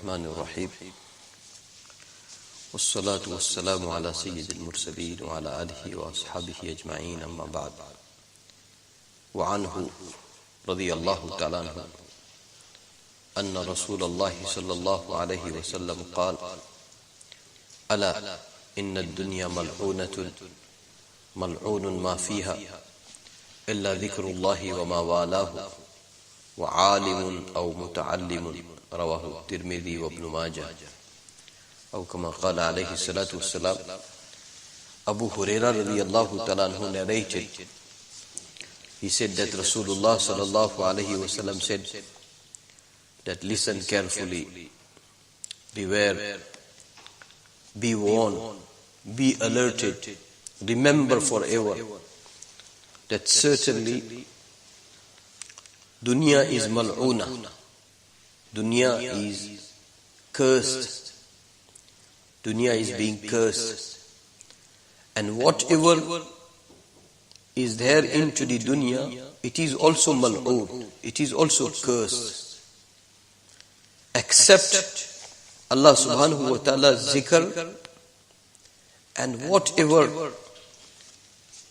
الرحمن الرحيم والصلاة والسلام على سيد المرسلين وعلى آله وأصحابه أجمعين أما بعد وعنه رضي الله تعالى عنه أن رسول الله صلى الله عليه وسلم قال ألا إن الدنيا ملعونة ملعون ما فيها إلا ذكر الله وما والاه وعالم أو متعلم رواه الترمذي وابن ماجه أو كما قال عليه الصلاة والسلام. Abu Hurairah radiyallahu ta'ala anhu narrated, he said that Rasulullah sallallahu alayhi wa sallam said that listen carefully, beware, be warned, be alerted, remember forever that certainly dunya is mal'una, dunya is cursed, dunya is being cursed, and whatever is there into the dunya, it is also mal'un, it is also cursed, except Allah subhanahu wa ta'ala's zikr, and whatever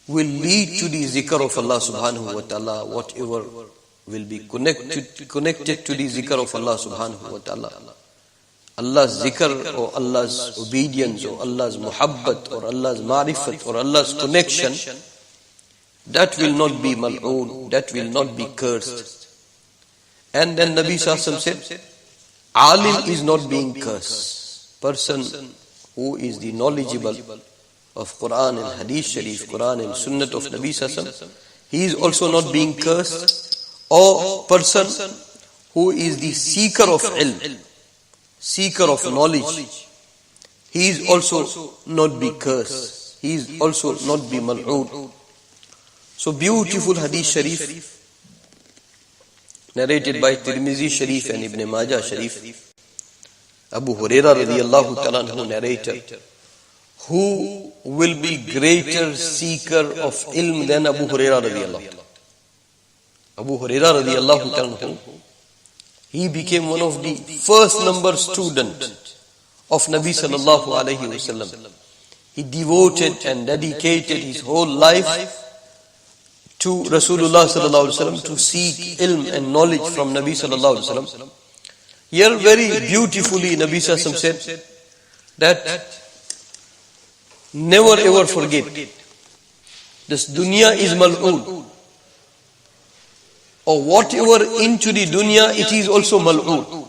will lead to the zikr of Allah subhanahu wa ta'ala, whatever will be connected to the zikr of Allah subhanahu wa ta'ala. Allah's zikr or Allah's obedience or Allah's muhabbat or Allah's ma'rifat or Allah's connection, that will not be mal'oon, that will not be cursed. And then Nabi Sallallahu Alaihi Wasallam said, alim is not being cursed. Person who is the knowledgeable of Quran and Hadith Sharif, Quran and Sunnat of Nabi Sallallahu Alaihi Wasallam, he is also not being cursed. Or person who is the seeker of ilm, seeker of knowledge, he is also not be cursed, he is also not be mal'oon. So beautiful Hadith Sharif narrated by Tirmizi Sharif and Ibn Majah Sharif. Abu Hurairah radiyallahu ta'ala anhu narrated, who will be greater seeker of ilm than Abu Hurairah radiyallahu ta'ala. Abu Hurairah radiyallahu ta'ala, he became one of the first number student of Nabi sallallahu alayhi wasallam. He devoted and dedicated his whole life to Rasulullah sallallahu alayhi wasallam to seek ilm and knowledge from Nabi sallallahu alayhi wasallam. Here very beautifully Nabi sallallahu alayhi wasallam said that never ever forget, this dunya is mal'oon. Or whatever into the dunya, it is also mal'oon.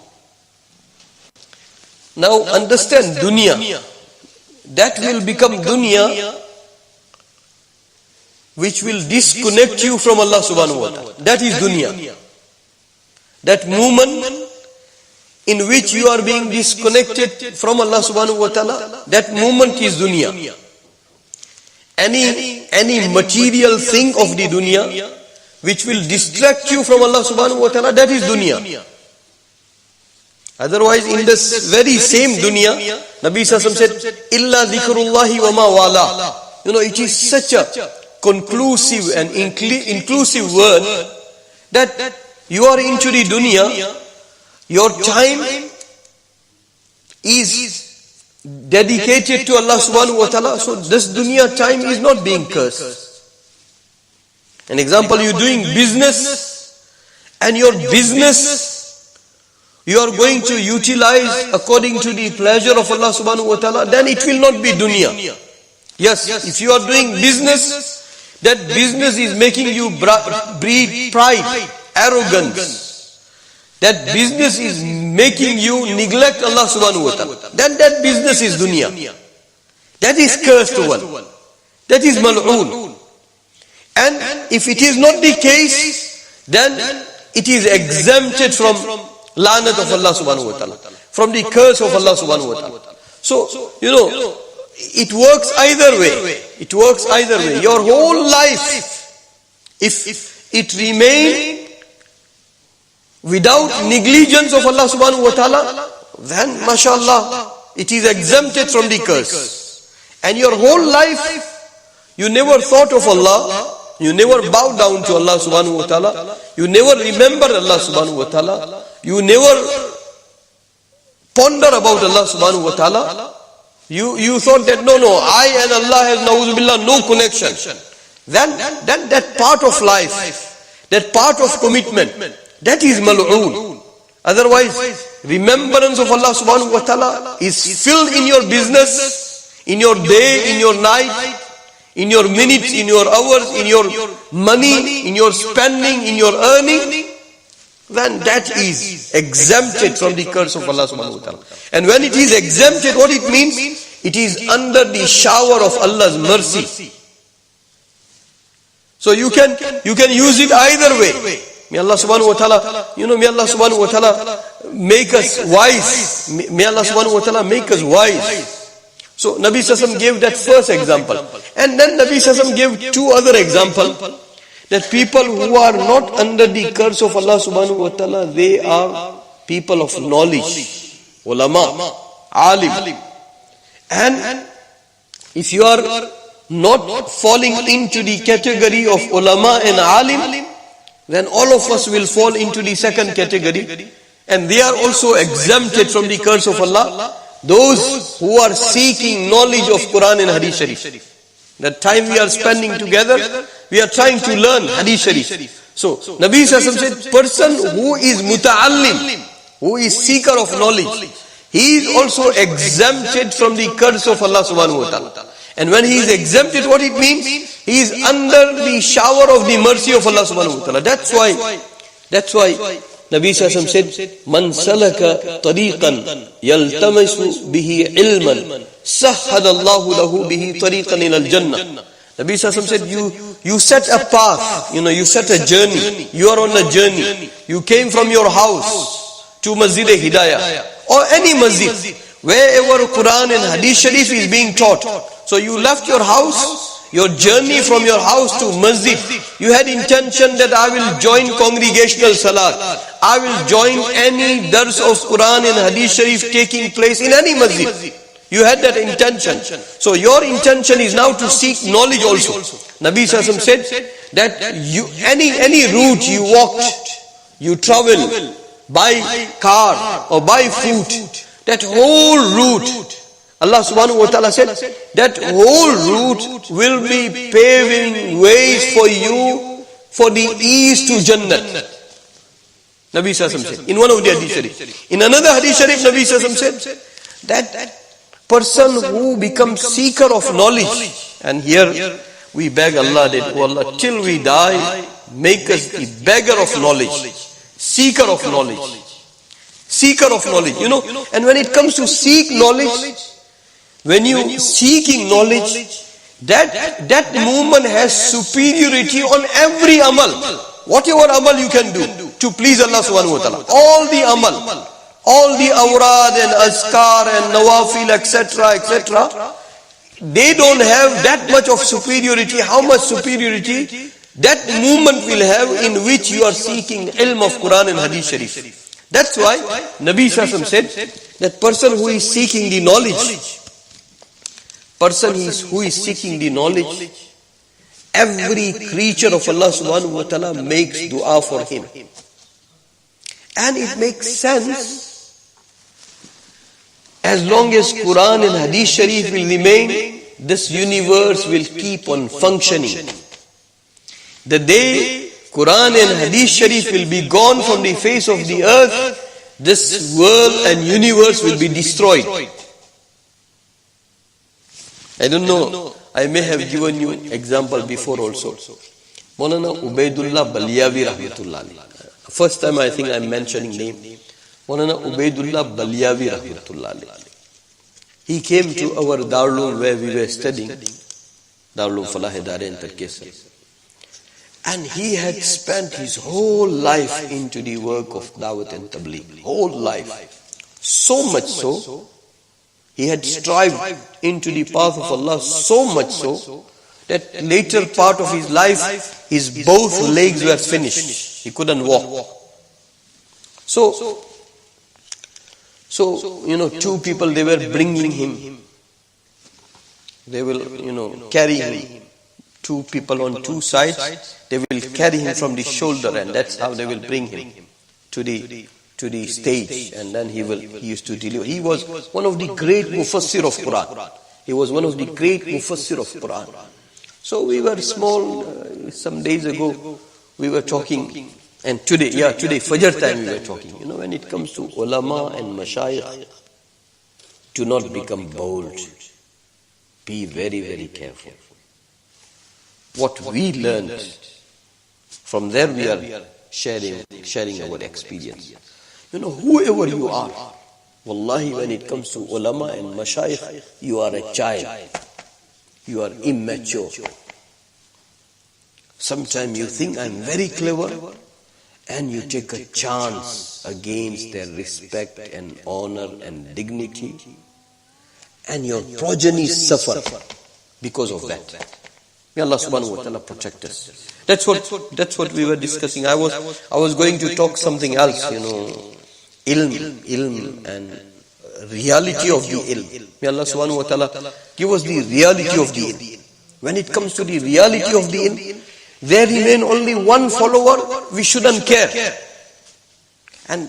Now understand dunya, that will become dunya which will disconnect you from Allah subhanahu wa ta'ala. That is dunya. That moment in which you are being disconnected from Allah subhanahu wa ta'ala, that moment is dunya. Any material thing of the dunya which will distract you from Allah subhanahu wa ta'ala, that is dunya. Otherwise, in this very same dunya, Nabi Sallallahu Alaihi Wasallam said, illa dhikrullahi wa ma wala. You know, it is such a conclusive and inclusive word that you are into the dunya, your time is dedicated to Allah subhanahu wa ta'ala, so this dunya time is not being cursed. An example, you're doing business, and your business you are going to utilize according to the pleasure of Allah subhanahu wa ta'ala, then it will not be dunya. Yes, if you are doing business, that business is making you breed pride, arrogance. That business is making you neglect Allah subhanahu wa ta'ala. Then that business is dunya. That is cursed one. That is mal'oon. And if it is not the case, then it is exempted from lanat of Allah subhanahu wa ta'ala, from the curse of Allah subhanahu wa ta'ala. So, you know, it works either way. It works either way. Your whole life, if it remain without negligence of Allah subhanahu wa ta'ala, then mashallah, it is exempted from the curse. And your whole life, you never thought of Allah, you never bow down to Allah subhanahu wa ta'ala, you never remember Allah subhanahu wa ta'ala, you never ponder about Allah subhanahu wa ta'ala, you thought that no, I and Allah has na'udzubillah no connection. Then that part of life, that part of commitment, that is mal'oon. Otherwise, remembrance of Allah subhanahu wa ta'ala is filled in your business, in your day, in your night, in your minutes, in your hours, in your money, in your spending, in your earning. Then that is exempted from the curse of Allah subhanahu wa ta'ala. And when it is exempted, what it means? It is under the shower of Allah's mercy. So you can use it either way. May Allah subhanahu wa ta'ala, may Allah subhanahu wa ta'ala make us wise. May Allah subhanahu wa ta'ala make us wise. So Nabi Sassam gave that first example. And then Nabi Sassam gave two other examples. That people who are not under the curse of Allah subhanahu wa ta'ala, they are people of knowledge. Ulama, alim. And if you are not falling into the category of ulama and alim, then all of us will fall into the second category. And they are also exempted from the curse of Allah. Those who are seeking knowledge of Quran and Hadith Sharif. That time we are spending together, we are trying to learn Hadith Sharif. So, Nabi Sassam said, person who is muta'allim, who is seeker of knowledge, he is also exempted from the curse of Allah subhanahu wa ta'ala. And when he is exempted, what it means? He is under the shower of the mercy of Allah subhanahu wa ta'ala. That's why Nabi Sassam said, Man salaka tariqan yaltamisu bihi ilman sahhadallahu lahu bihi tariqan ilal jannah. Nabi Sassam said, you set a path, you set a journey. You are on a journey. You came from your house to Masjid Hidayah or any masjid, wherever Quran and Hadith Sharif is being taught. So you left your house, your journey from your house to masjid. You had intention that I will join congregational salat. I will join any dars of Quran and Hadith Sharif taking place in any masjid. You had that intention. So your intention is now to seek knowledge also. Nabi Sassam said that any route you walked, you travel by car or by foot, that whole route, Allah subhanahu wa ta'ala said, that whole route will be paving ways for you for the ease to Jannah. Nabi Sassam said, in one of the Hadith Sharif. In another Hadith Sharif, Nabi Sassam said, that person who becomes seeker of knowledge, and here we beg Allah that, oh Allah, till we die, make us the beggar of knowledge, seeker of knowledge. Seeker of knowledge, and when it comes to seek knowledge, when you seeking knowledge, that movement has superiority on every amal. Whatever amal you can do to please Allah subhanahu wa ta'ala. All the amal, all the awrad and azkar and nawafil, etc., they don't have that much of superiority. How much superiority that movement will have in which you are seeking ilm of Quran and Hadith Sharif. That's why Nabi Sassam said that person who is seeking the knowledge, every creature of Allah subhanahu wa ta'ala makes dua for him. And it makes sense. As long as Quran and Hadith Sharif will remain, this universe will keep on functioning. The day Quran and Hadith Sharif will be gone from the face of the earth, this world and universe will be destroyed. I don't know, I may have given you example before also. Maulana Ubaidullah Baliavi rahmatullah alayhi. First time I think I'm mentioning name. Maulana Ubaidullah Baliavi rahmatullah alayhi. He came to our Darul where we were studying, Darul Falah Darain Tarkesar. And he had spent his whole life into the work of Dawat and Tabligh. Whole life. So much so, he had strived into the path of Allah so much so, that later part of his life, his both legs were finished. He couldn't walk. So, two people, they were bringing him. They will, carry him. Two people on two sides, they will carry him from the shoulder, and that's how they will bring him to the to the stage, and then he used to deliver. He was one of the great mufassir of Quran. He was one of the great mufassir of Quran. So we were small, some days ago, we were talking, and today, Fajr time we were talking. When it comes to ulama and mashayikh, do not become bold. Be very, very careful. What we learned, from there we are sharing our experience. Whoever you are, wallahi, when it comes to ulama and mashayikh, you are a child. You are immature. Sometimes you think I'm very clever, and you take a chance against their respect and honor and dignity, and your progeny suffer because of that. May Allah subhanahu wa ta'ala protect us. That's what we were discussing. I was going to talk something else, ilm and reality of the ilm. May Allah subhanahu wa ta'ala give us the reality of the ilm. When it comes to the reality of the ilm, there remain only one follower, we shouldn't care. And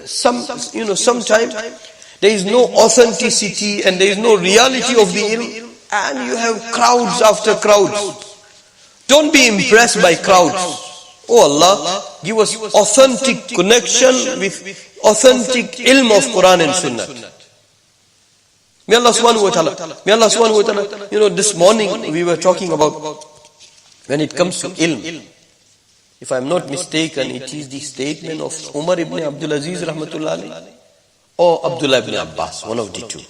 sometimes there is no authenticity and there is no reality of the ilm, and you have crowds after crowds. Don't be impressed by crowds. Oh Allah, give us authentic connection with authentic ilm of Quran and Sunnah. May Allah subhanahu wa ta'ala, this morning we were talking about when it comes to ilm. If I am not mistaken, it is the statement of Umar ibn Abdul Aziz rahmatullah alayhi or Abdullah ibn Abbas, one of the two.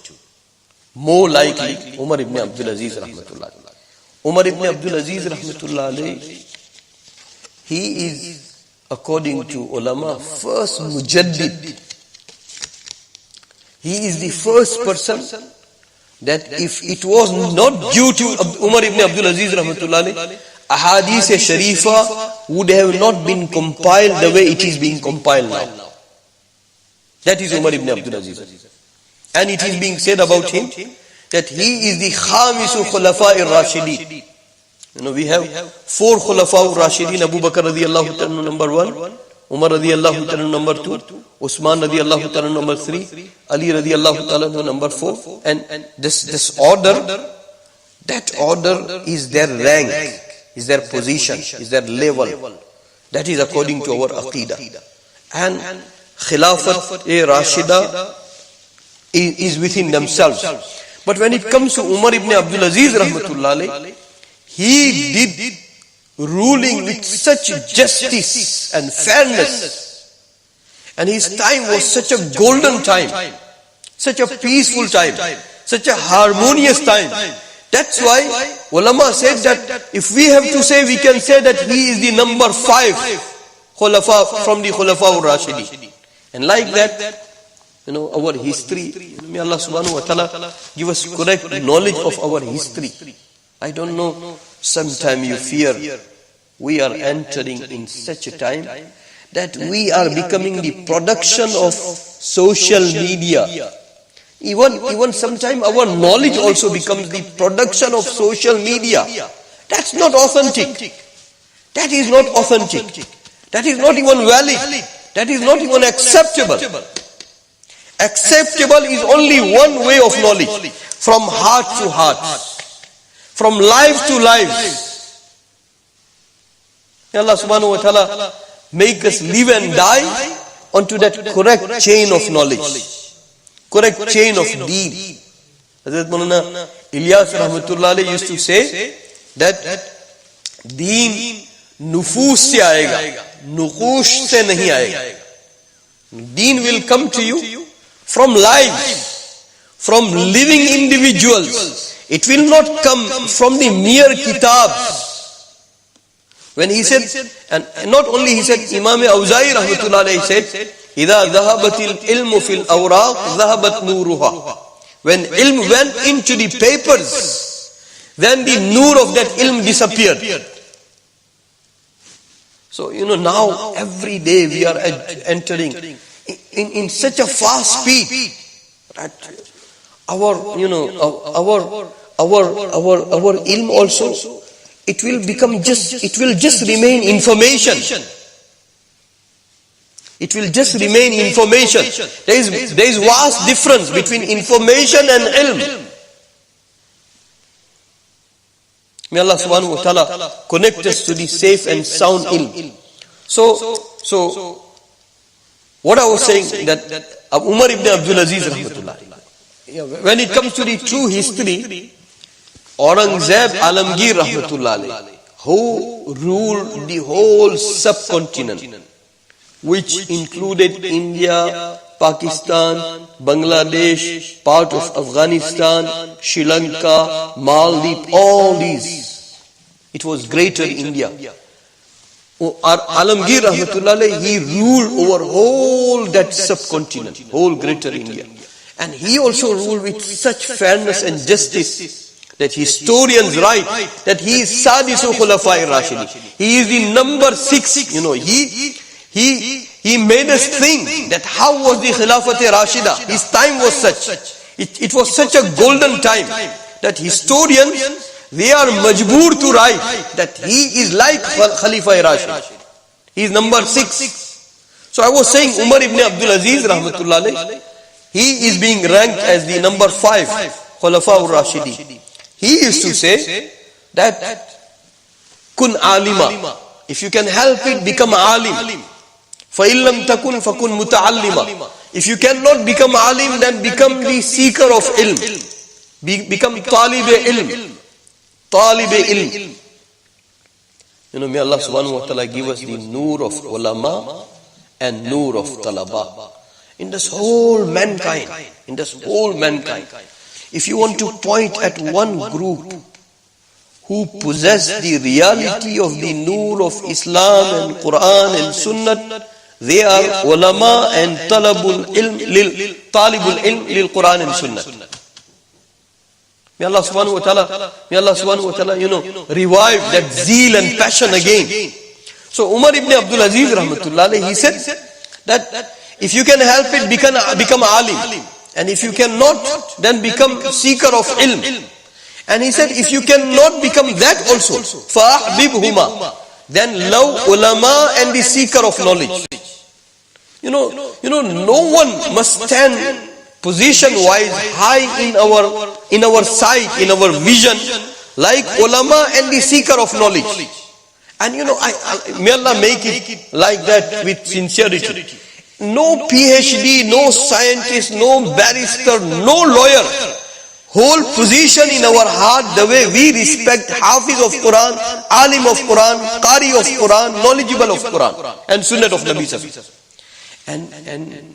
More likely, Umar ibn Abdul Aziz rahmatullah alayhi. Umar ibn Abdul Aziz rahmatullah alayhi, he is, according to ulama, first mujaddid. He is the first person that if it was not due to Umar ibn Abdul Aziz rahmatullah alayhi, ahadith sharifa would have not been compiled the way it is being compiled now. That is Umar ibn Abdul Aziz. And it is being said about him that he is the khamisu khulafa ar-rashidin. We have 4 khulafa ar-rashidin: Abu Bakr radiyallahu ta'ala number 1, Umar radiyallahu ta'ala number 2, Usman radiyallahu ta'ala number 3, Ali radiyallahu ta'ala number 4. And this order, that order is their rank, is their position, is their level. That is according to our aqidah. And Khilafat Rashida is within themselves. But when it comes to Umar ibn Abdul Aziz rahmatullah alayhi, he did ruling with such justice and fairness. And his time was such a golden time, such a peaceful time, such a harmonious time. That's why ulama said that if we have to say, we can say that he is the number 5 khulafa from the khulafa al-Rashidi. And like that, our history, may Allah subhanahu wa ta'ala give us correct knowledge of our history. I don't know, sometime you fear we are entering in such a time that we are becoming the production of social media. Even sometime our knowledge also becomes the production of social media. That's not authentic. That is not authentic. That is not even valid. That is not even acceptable. Acceptable is only one way of knowledge, from heart to heart, from life to life. May Allah subhanahu wa ta'ala make us live and die onto that correct chain of knowledge, correct chain of deed. Hazrat Maulana Ilyas rahmatullah alayhi used to say that deen nufus se aayega, nuqush se nahi aayega. Deen will come to you from lives, from living individuals. It will not come from the mere kitabs. When he said, and not only he said, Imam Awza'i rahmatullah alayhi said, إِذَا ذَهَبَتِ الْإِلْمُ فِي الْأَوْرَاقِ ذَهَبَتْ نُورُهَا. When ilm went into the papers, then the nur of that ilm disappeared. So, now every day we are entering in such a fast speed that our ilm also, it will just remain information. It will just remain information. There is vast difference between information and ilm. May Allah subhanahu wa ta'ala connect us to the safe and sound ilm. So what I was saying, that Umar ibn Abdul Aziz rahmatullah, when it comes to the true history, Aurangzeb Alamgir rahmatullah, who ruled the whole subcontinent, which included India, Pakistan, Bangladesh, part of Afghanistan, Sri Lanka, Maldives, all these. It was greater India. Alamgir rahmatullah, he ruled over whole that subcontinent, whole greater India. And he also ruled with such fairness and justice that historians write that he is Sadisu Khulafai Rashidi. He is the number 6. He made us think that how was the Khilafat Rashida? His time was such. It was such a golden time that historians, they are majboor to write that he is like Khalifa Rashid. He is number 6. So I was saying Umar ibn Abdul Aziz rahmatullah, he is being ranked as the number 5 Khulafa Rashidi. He used to say that kun alima, if you can help it, become alim. فَإِلَّمْ تَكُنْ فَكُنْ مُتَعَلِّمًا. If you cannot become alim, then become the seeker of ilm. Become talib-e ilm. Talib-e ilm. May Allah subhanahu wa ta'ala give us the nur of ulama and nur of talaba. In this whole mankind, if you want to point at one group who possess the reality of the nur of Islam and Quran and Sunnah, they are ulama and talibul ilm lil Quran and Sunnah. May Allah subhanahu wa ta'ala, revive that zeal and passion again. So Umar ibn Abdul Aziz rahmatullah, he said that if you can help it, become alim. And if you cannot, then become seeker of ilm. And he said, if you cannot become that also, فَأَحْبِبْهُمَا, then love ulama and the seeker of knowledge. No one must stand position-wise high in our sight, in our vision, like ulama and the seeker of knowledge. And may Allah make it like that with sincerity. No PhD, no scientist, no barrister, no lawyer. Whole position in our heart, the way we respect Hafiz of Quran, Alim of Quran, Qari of Quran, knowledgeable of Quran, and Sunnah of Nabi Sallallahu. And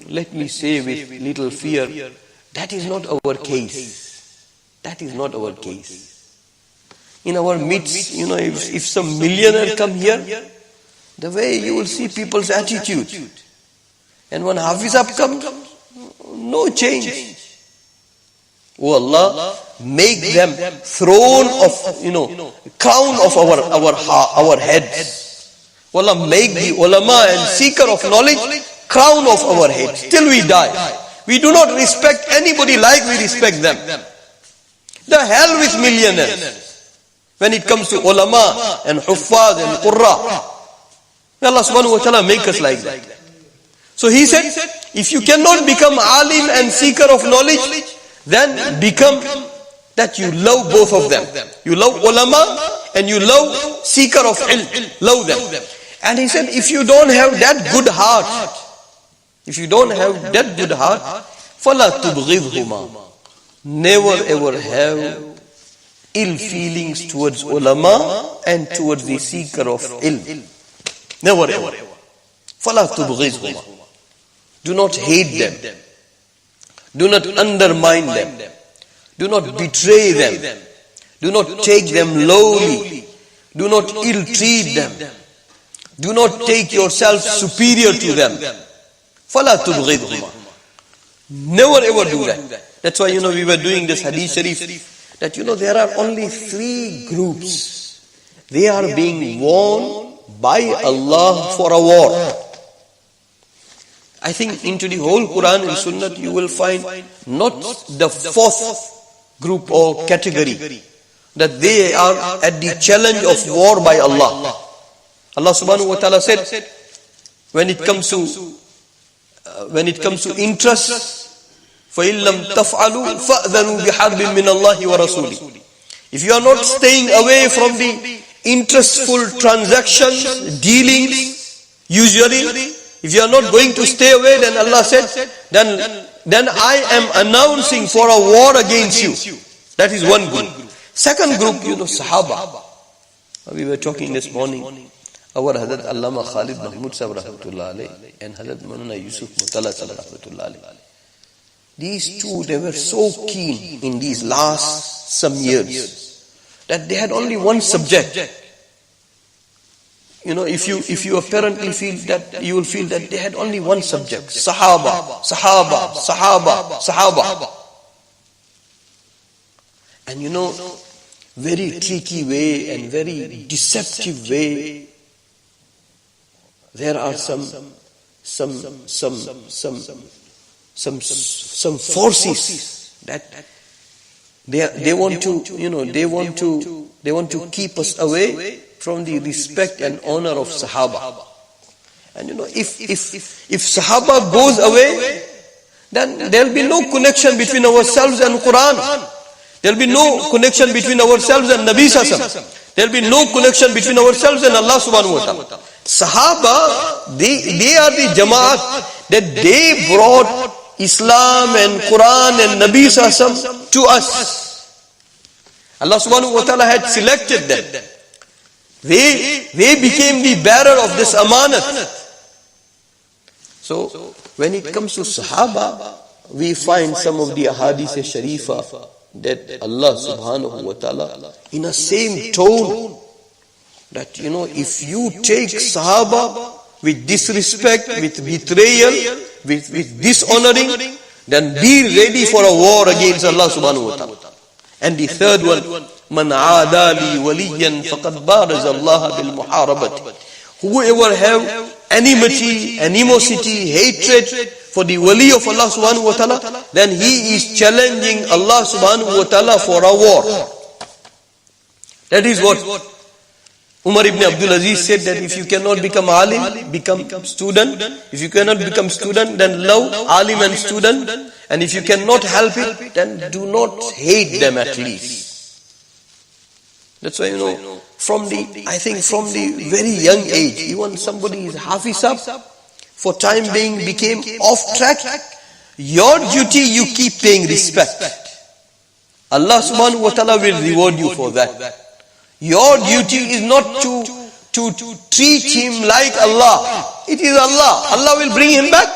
let me say with little fear, that is not our case. That is not our case. In our midst, if some millionaire come here, the way you will see people's attitude. And when Hafizab comes, no change. Oh Allah, make them throne of, crown of our heads. Oh Allah, make the ulama and seeker of knowledge crown of our heads till we die. We do not respect anybody like we respect them. The hell with millionaires when it comes to ulama and huffaz and qurra. May Allah subhanahu wa ta'ala make us like that. So he said, if you cannot become alim and seeker of knowledge, then become that you love both of them. You love ulama and you love seeker of ilm. Love them. And he said, if you don't have that good heart, فَلَا تُبْغِضْهُمَا, never ever have ill feelings towards ulama and towards the seeker of ilm. Never ever. فَلَا تُبْغِضْهُمَا. Do not hate them. Do not undermine them. Do not betray them. Do not take them lowly. Do not ill-treat them. Do not take yourself superior to them. فَلَا تُبْغِضْهُمَا. Never ever do that. That's why, we were doing this hadith sharif, that, there are only 3 groups. They are being warned by Allah for a war. I think into the whole Quran and Sunnah you will find not the 4th group or category, that they are at the challenge of war by Allah. Allah subhanahu wa ta'ala said, when it comes to when it comes to interest, فَإِن لَمْ تَفْعَلُوا فَأْذَنُوا بِحَرْبٍ مِّنَ اللَّهِ وَرَسُولِهِ. If you are not staying away from the interestful transactions, dealings, usually, if you are not going to stay away, then Allah said, then I am announcing for a war against you. That is one group. Second group, Sahaba. We were talking this morning. Our Hazrat Allama Khalid Mahmud Sahib Rahmatullah Alayhi and Hazrat Manana Yusuf Mutala Sahib Rahmatullah Alayhi. These two, they were so keen in these last some years that they had only one subject. If you apparently feel that, you will feel that they had only one subject. Sahaba, Sahaba, Sahaba, Sahaba. And very tricky way and very deceptive way, there are some forces that they want to keep us away from the respect and honor of Sahaba. And if Sahaba goes away, then there will be no connection between ourselves and Quran. There will be no connection between ourselves and Nabi Sassam. There will be no connection between ourselves and Allah subhanahu wa ta'ala. Sahaba, they are the Jamaat that they brought Islam and Quran and Nabi Sassam to us. Allah subhanahu wa ta'ala had selected them. They became the bearer of this amanat. So, when it comes to Sahaba, we find some of the ahadith sharifa that Allah subhanahu wa ta'ala, in a same tone, that if you take Sahaba with disrespect, with betrayal, with dishonoring, then be ready for a war against Allah subhanahu wa ta'ala. And the third one, Man aadali waliyan faqad baraza Allah bil muharabati. Whoever have enmity, animosity, hatred for the wali of Allah subhanahu wa ta'ala, then he is challenging Allah subhanahu wa ta'ala for a war. That is what Umar ibn Abdul Aziz said, that if you cannot become alim, become student. If you cannot become student, then love alim and student. And if you cannot help it, then do not hate them at least. That's why, from the very young age, even somebody is hafiz up, for time being became off track, your duty, you keep paying respect. Allah subhanahu wa ta'ala will reward you for that. Your duty is not to treat him like Allah. It is Allah. Allah will bring him back.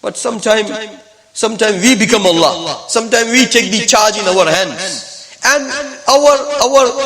But sometimes we become Allah. Sometimes we take the charge in our hands. And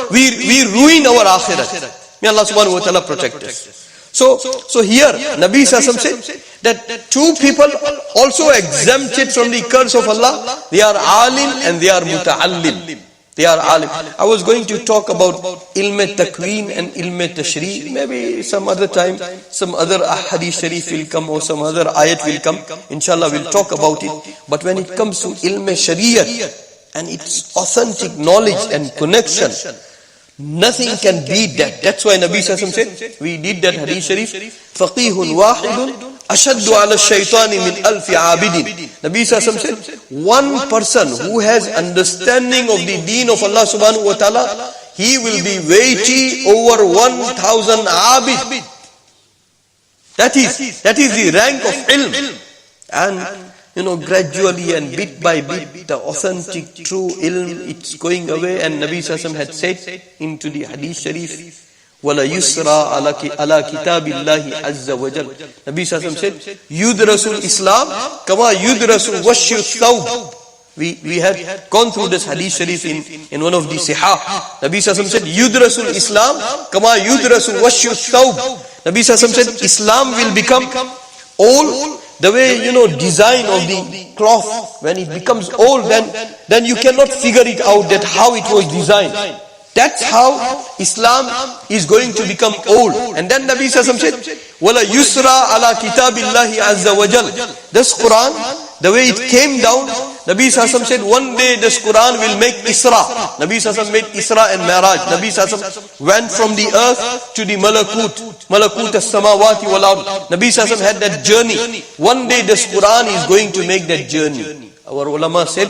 we ruin our akhirat. May Allah subhanahu wa ta'ala protect us. So here, Nabi Sassam said that two people also exempted from the curse of Allah. They are alim and they are muta'allim. They are alim. I was going to talk about ilm takween and ilm tashri'. Maybe some other time, some other hadith sharif will come or some other ayat will come. Inshallah, we'll talk about it. But when it comes to ilm shari'at and its authentic knowledge and connection, nothing can beat that. That's why Nabi Sassam said, we did that hadith sharif, faqihun wahidun ashaddu ala shaytani min alfi abidin. Nabi Sassam said, one person who has understanding of the deen of Allah subhanahu wa ta'ala, he will be weighty over 1,000 abid. That is the rank of ilm. And gradually and bit by bit, the authentic, true ilm, it's going away. And Nabi Sassam had said into the hadith sharif, وَلَا يُسْرَى عَلَى كِتَابِ اللَّهِ عَزَّ وَجَلَّ. Nabi Sassam said, يُدْرَسُ الْإِسْلَامِ كَمَا يُدْرَسُ وَشْيُ الثَّوْبِ. We had gone through this hadith sharif in one of the sihah. Nabi Sassam said, يُدْرَسُ الْإِسْلَامِ كَمَا يُدْرَسُ وَشْيُ الثَّوْبِ. Nabi Sassam said, Islam will become old the way, design of the cloth. When it becomes old, then you cannot figure it out that how it was designed. That's how Islam is going to become old. And then Nabi Sassam said, وَلَا يُسْرَى عَلَى كِتَابِ اللَّهِ عَزَّ وَجَلَّ. This Quran, the way it came down, Nabi Sallallahu said, one day this Quran will make Isra. Nabi Sallallahu made Isra and Miraj. Nabi Sallallahu went from the earth to the Malakut as-samawati wal ard. Nabi Sallallahu had that journey. One day this Quran is going to make that journey. Our ulama said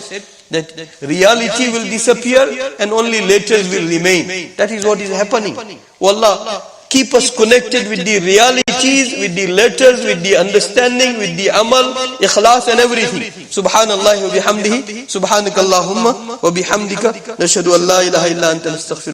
that reality will disappear and only letters will remain. That is what is happening. Wallah, keep us connected with the realities, with the letters, with the understanding, with the amal, ikhlas and everything. Subhanallah wa bihamdihi, subhanakallahumma wa bihamdika, nashhadu an la ilaha illa anta nastaghfiruka.